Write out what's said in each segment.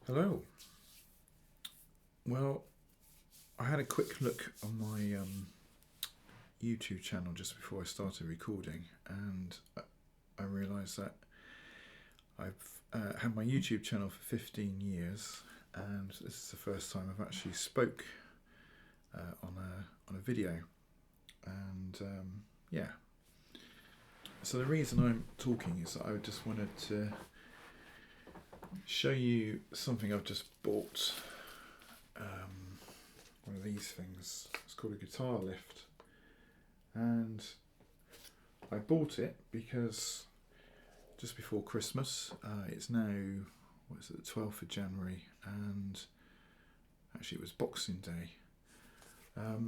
Hello. Well, I had a quick look on my YouTube channel just before I started recording, and I realised that I've had my YouTube channel for 15 years, and this is the first time I've actually spoke on a video. And yeah, so the reason I'm talking is that I just wanted to show you something I've just bought. One of these things. It's called a Guitarlift, and I bought it because just before Christmas. It's now, what is it, the 12th of January, and actually it was Boxing Day.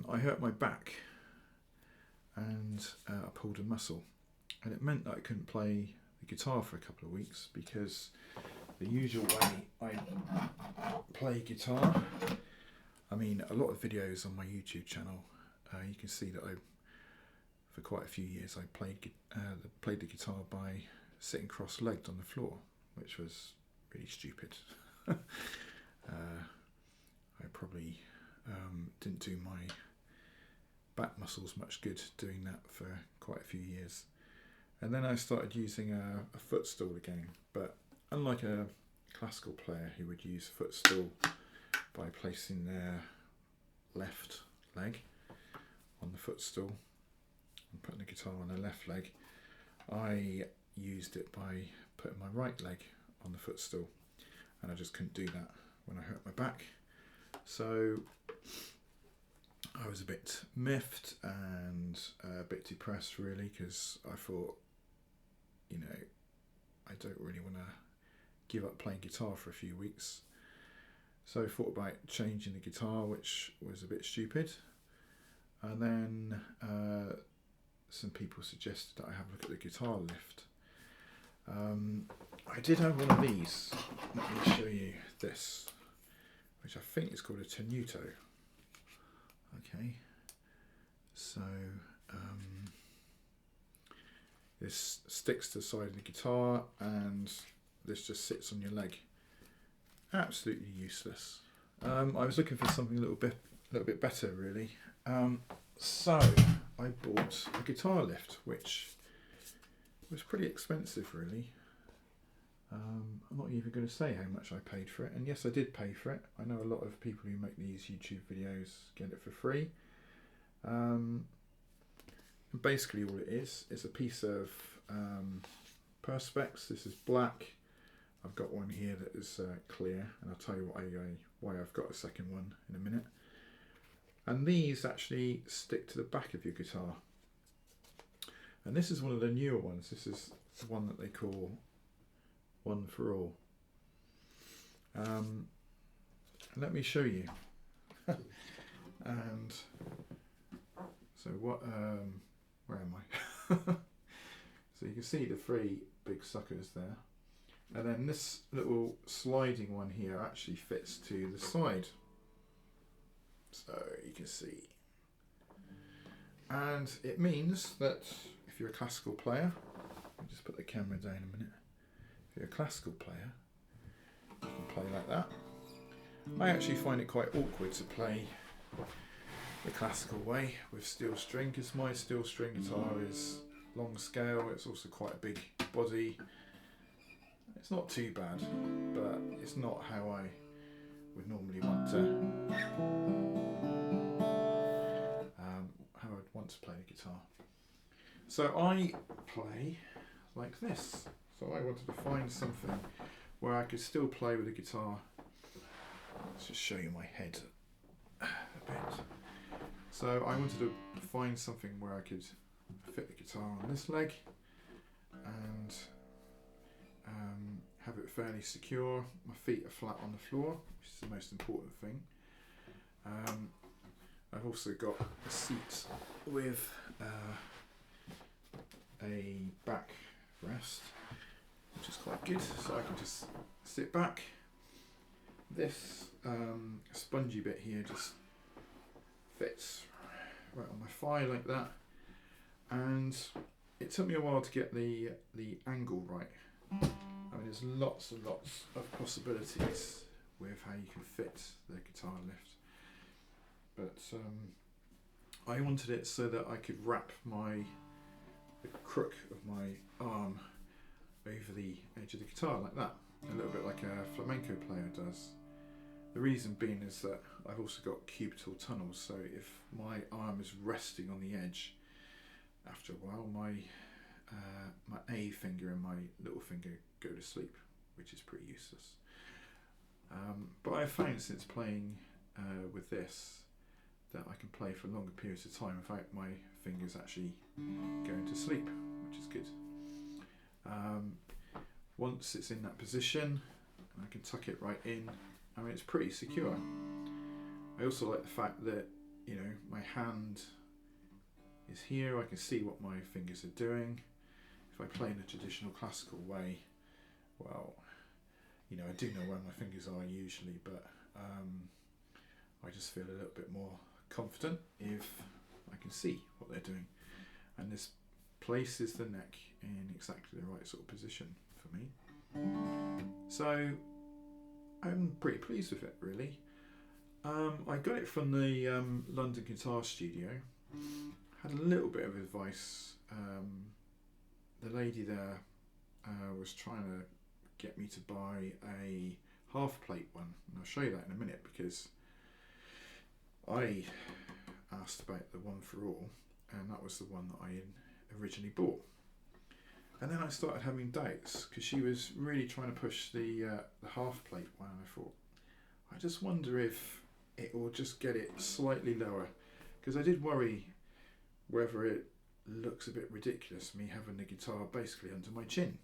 I hurt my back and I pulled a muscle, and it meant that I couldn't play the guitar for a couple of weeks because the usual way I play guitar, I mean, a lot of videos on my YouTube channel, you can see that for quite a few years, I played the guitar by sitting cross-legged on the floor, which was really stupid. I probably didn't do my back muscles much good doing that for quite a few years. And then I started using a footstool again, but unlike a classical player who would use a footstool by placing their left leg on the footstool and putting the guitar on their left leg, I used it by putting my right leg on the footstool, and I just couldn't do that when I hurt my back. So I was a bit miffed and a bit depressed, really, because I thought, I don't really want to give up playing guitar for a few weeks. So I thought about changing the guitar, which was a bit stupid. And then some people suggested that I have a look at the Guitarlift. I did have one of these. Let me show you this, which I think is called a tenuto. Okay, so this sticks to the side of the guitar, and this just sits on your leg. Absolutely useless. I was looking for something a little bit better, really. So I bought a Guitarlift, which was pretty expensive, really. I'm not even going to say how much I paid for it, and yes, I did pay for it. I know a lot of people who make these YouTube videos get it for free. And basically all it is a piece of Perspex. This is black. I've got one here that is clear, and I'll tell you why I've got a second one in a minute. And these actually stick to the back of your guitar. And this is one of the newer ones. This is the one that they call One for All. Let me show you. And so where am I? So you can see the three big suckers there. And then this little sliding one here actually fits to the side. So you can see. And it means that if you're a classical player, I'll just put the camera down a minute. If you're a classical player, you can play like that. I actually find it quite awkward to play the classical way with steel string, because my steel string guitar is long scale. It's also quite a big body. It's not too bad, but it's not how I would normally want to play the guitar. So I play like this. So I wanted to find something where I could still play with the guitar. Let's just show you my head a bit. So I wanted to find something where I could fit the guitar on this leg and have it fairly secure. My feet are flat on the floor, which is the most important thing. I've also got a seat with a back rest, which is quite good, so I can just sit back. This spongy bit here just fits right on my thigh like that, and it took me a while to get the angle right. I mean, there's lots and lots of possibilities with how you can fit the guitar lift. But I wanted it so that I could wrap the crook of my arm over the edge of the guitar like that, a little bit like a flamenco player does. The reason being is that I've also got cubital tunnels, so if my arm is resting on the edge, after a while my A finger and my little finger go to sleep, which is pretty useless. But I've found since playing with this that I can play for longer periods of time without my fingers actually going to sleep, which is good. Once it's in that position, I can tuck it right in. I mean, it's pretty secure. I also like the fact that, you know, my hand is here. I can see what my fingers are doing. If I play in a traditional classical way, well, you know, I do know where my fingers are usually, but I just feel a little bit more confident if I can see what they're doing. And this places the neck in exactly the right sort of position for me. So I'm pretty pleased with it, really. I got it from the London Guitar Studio. Had a little bit of advice. The lady there was trying to get me to buy a half plate one, and I'll show you that in a minute, because I asked about the one for all, and that was the one that I originally bought. And then I started having doubts because she was really trying to push the half plate one. I thought, I just wonder if it will just get it slightly lower, because I did worry whether it looks a bit ridiculous, me having the guitar basically under my chin.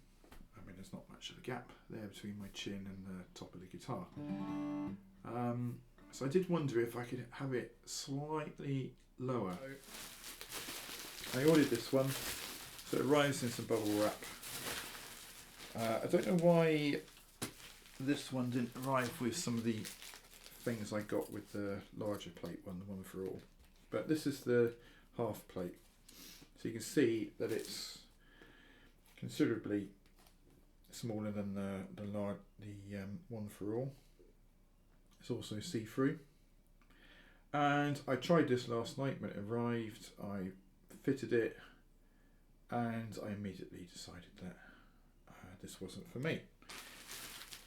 I mean, there's not much of a gap there between my chin and the top of the guitar. So I did wonder if I could have it slightly lower. I ordered this one, so it arrives in some bubble wrap. I don't know why this one didn't arrive with some of the things I got with the larger plate one, the one for all. But this is the half plate. So you can see that it's considerably smaller than the one for all. It's also see-through. And I tried this last night when it arrived. I fitted it, and I immediately decided that this wasn't for me.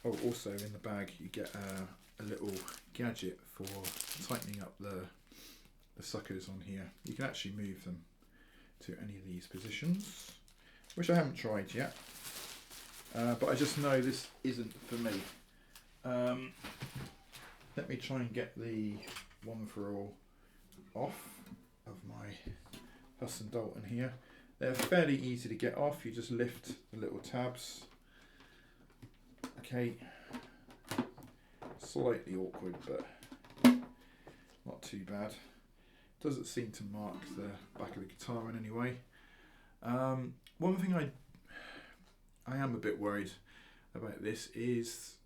Oh, also in the bag you get a little gadget for tightening up the suckers on here. You can actually move them to any of these positions, which I haven't tried yet, but I just know this isn't for me. Let me try and get the one for all off of my Hudson Dalton here. They're fairly easy to get off. You just lift the little tabs. Okay, slightly awkward, but not too bad. Doesn't seem to mark the back of the guitar in any way. One thing I am a bit worried about this is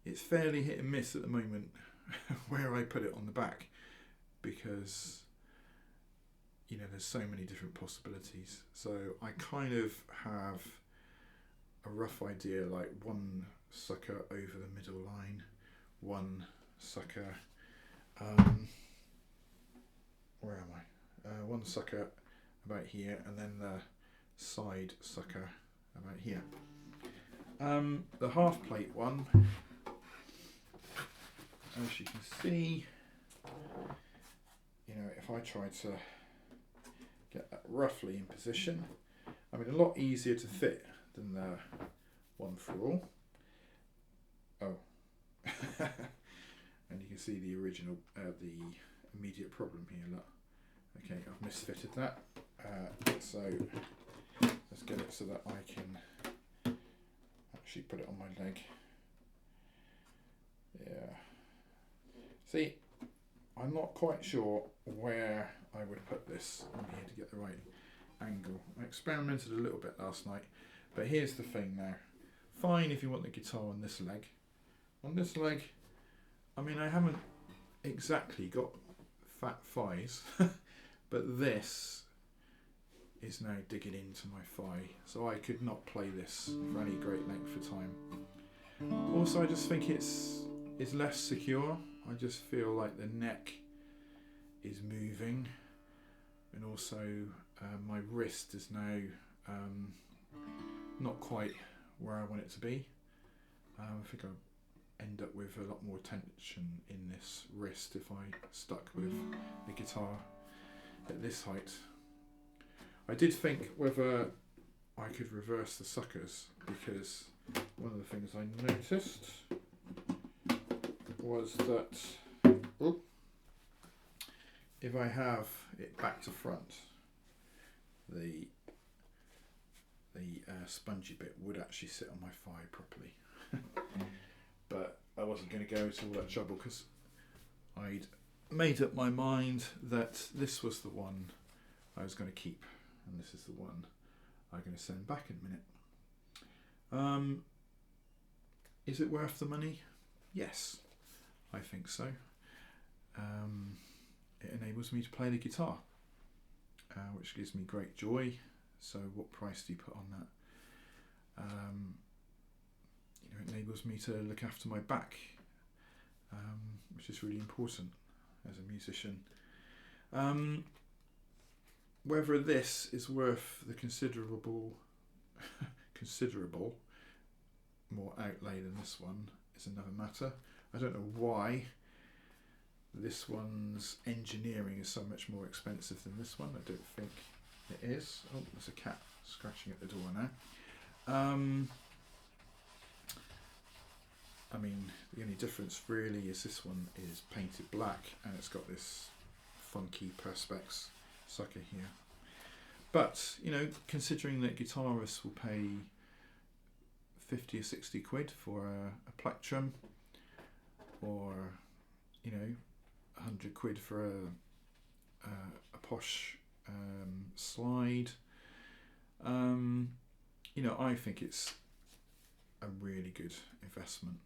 it's fairly hit and miss at the moment where I put it on the back, because you know there's so many different possibilities. So I kind of have a rough idea, like one sucker over the middle line, one sucker where am I? One sucker about here, and then the side sucker about here. The half plate one, as you can see, you know, if I try to get that roughly in position, I mean, a lot easier to fit than the one for all. Oh, and you can see the original, the immediate problem here. Look, okay, I've misfitted that. So let's get it so that I can actually put it on my leg. Yeah. See, I'm not quite sure where I would put this on here to get the right angle. I experimented a little bit last night, but here's the thing now. Fine if you want the guitar on this leg. On this leg, I mean, I haven't exactly got fat thighs, but this is now digging into my thigh, so I could not play this for any great length of time. Also, I just think it's is less secure. I just feel like the neck is moving, and also my wrist is now not quite where I want it to be. I think I'll end up with a lot more tension in this wrist if I stuck with the guitar at this height. I did think whether I could reverse the suckers, because one of the things I noticed was that if I have it back to front, the spongy bit would actually sit on my thigh properly. But I wasn't going to go to all that trouble because I'd made up my mind that this was the one I was going to keep, and this is the one I'm going to send back in a minute. Is it worth the money? Yes, I think so. It enables me to play the guitar, which gives me great joy. So what price do you put on that? It enables me to look after my back, which is really important as a musician. Whether this is worth the considerable more outlay than this one is another matter. I don't know why this one's engineering is so much more expensive than this one. I don't think it is. Oh, there's a cat scratching at the door now. I mean, the only difference really is this one is painted black and it's got this funky Perspex sucker here. But, considering that guitarists will pay 50 or 60 quid for a plectrum, or, 100 quid for a posh slide, I think it's a really good investment.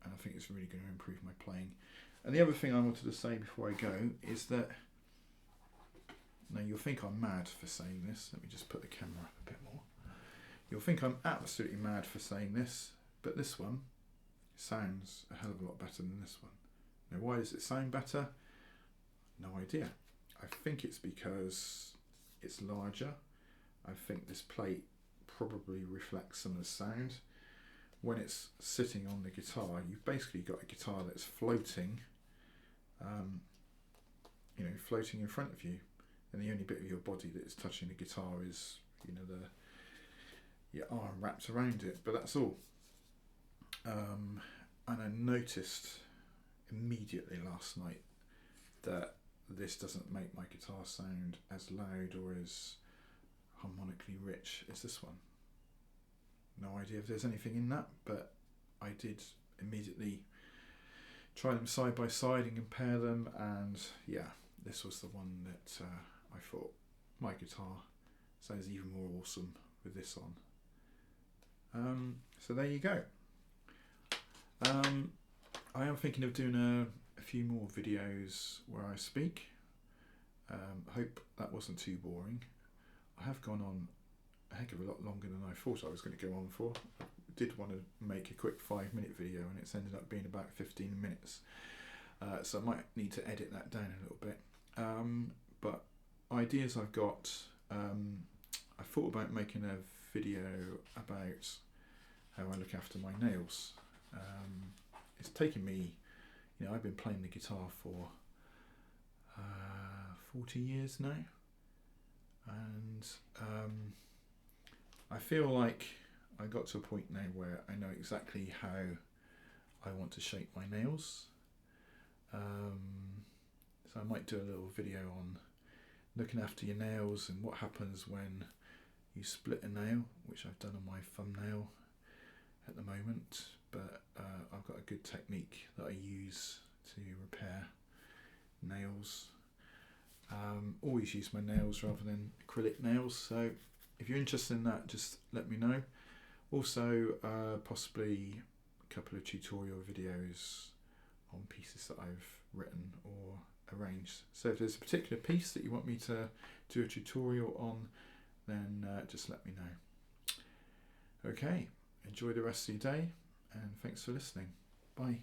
And I think it's really going to improve my playing. And the other thing I wanted to say before I go is that, now you'll think I'm mad for saying this. Let me just put the camera up a bit more. You'll think I'm absolutely mad for saying this, but this one sounds a hell of a lot better than this one. Now, why does it sound better? No idea. I think it's because it's larger. I think this plate probably reflects some of the sound. When it's sitting on the guitar, you've basically got a guitar that's floating, floating in front of you, and the only bit of your body that is touching the guitar is, your arm wrapped around it, but that's all. And I noticed immediately last night that this doesn't make my guitar sound as loud or as harmonically rich as this one. No idea if there's anything in that, but I did immediately try them side by side and compare them, and yeah, this was the one that I thought my guitar sounds even more awesome with this on. So there you go. I am thinking of doing a few more videos where I speak. Hope that wasn't too boring. I have gone on a heck of a lot longer than I thought I was going to go on for. I did want to make a quick 5-minute video and it's ended up being about 15 minutes. So I might need to edit that down a little bit. But ideas I've got, I thought about making a video about how I look after my nails. It's taken me, I've been playing the guitar for 40 years now, and I feel like I got to a point now where I know exactly how I want to shape my nails. So I might do a little video on looking after your nails and what happens when you split a nail, which I've done on my thumbnail at the moment, but I've got a good technique that I use to repair nails. Always use my nails rather than acrylic nails, so if you're interested in that, just let me know. Also, possibly a couple of tutorial videos on pieces that I've written or arranged. So if there's a particular piece that you want me to do a tutorial on, then just let me know. Okay, enjoy the rest of your day, and thanks for listening. Bye.